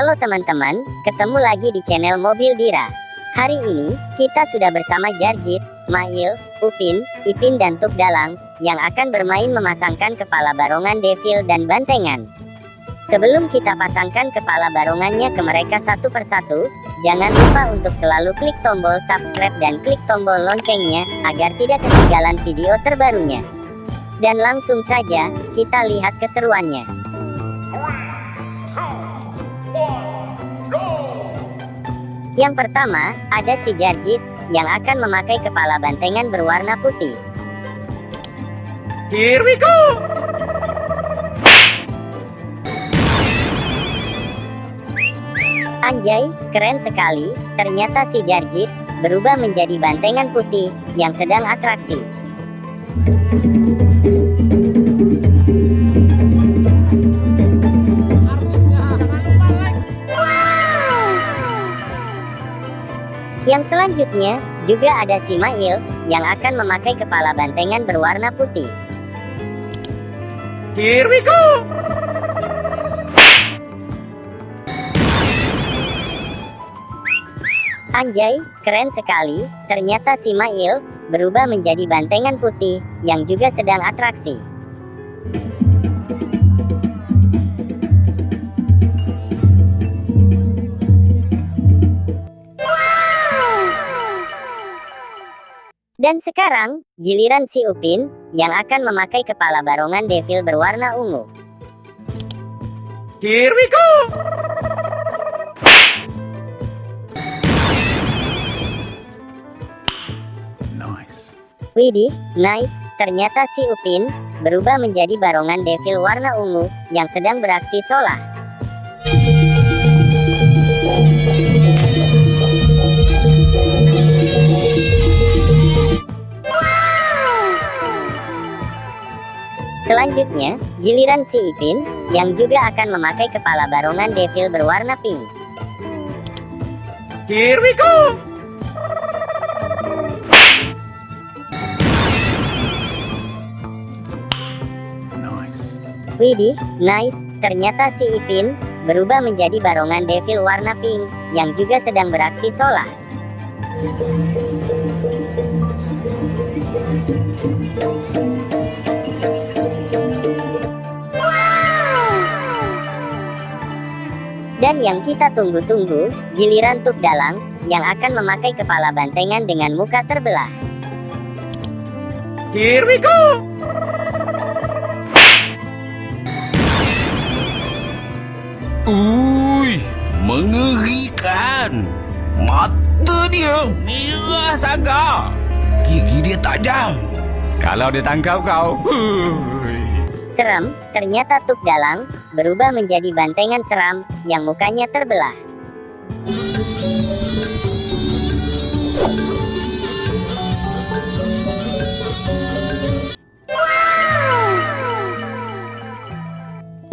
Halo teman-teman, ketemu lagi di channel Mobil Dira. Hari ini, kita sudah bersama Jarjit, Mail, Upin, Ipin dan Tuk Dalang, yang akan bermain memasangkan kepala barongan Devil dan Bantengan. Sebelum kita pasangkan kepala barongannya ke mereka satu persatu, jangan lupa untuk selalu klik tombol subscribe dan klik tombol loncengnya, agar tidak ketinggalan video terbarunya. Dan langsung saja, kita lihat keseruannya. Yang pertama, ada si Jarjit, yang akan memakai kepala bantengan berwarna putih. Here we go! Anjay, keren sekali, ternyata si Jarjit berubah menjadi bantengan putih, yang sedang atraksi. Yang selanjutnya, juga ada si Mail, yang akan memakai kepala bantengan berwarna putih. Here we go! Anjay, keren sekali, ternyata si Mail berubah menjadi bantengan putih, yang juga sedang atraksi. Dan sekarang, giliran si Upin, yang akan memakai kepala barongan Devil berwarna ungu. Here we go! Nice. Widih, nice, ternyata si Upin berubah menjadi barongan Devil warna ungu, yang sedang beraksi solah. Selanjutnya, giliran si Ipin, yang juga akan memakai kepala barongan Devil berwarna pink. Here we go! Nice. Widih, nice, ternyata si Ipin berubah menjadi barongan Devil warna pink, yang juga sedang beraksi solah. Dan yang kita tunggu-tunggu, giliran Tuk Dalang, yang akan memakai kepala bantengan dengan muka terbelah. Here we go! Mengerikan. Mata dia merah sangat. Gigi dia tajam. Kalau dia tangkap kau, Serem, ternyata Tuk Dalang berubah menjadi bantengan seram, yang mukanya terbelah.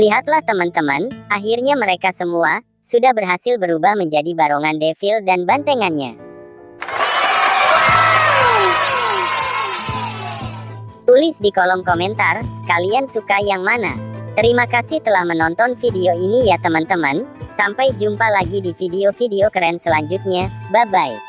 Lihatlah teman-teman, akhirnya mereka semua sudah berhasil berubah menjadi barongan Devil dan bantengannya. Tulis di kolom komentar, kalian suka yang mana? Terima kasih telah menonton video ini ya teman-teman. Sampai jumpa lagi di video-video keren selanjutnya. Bye-bye.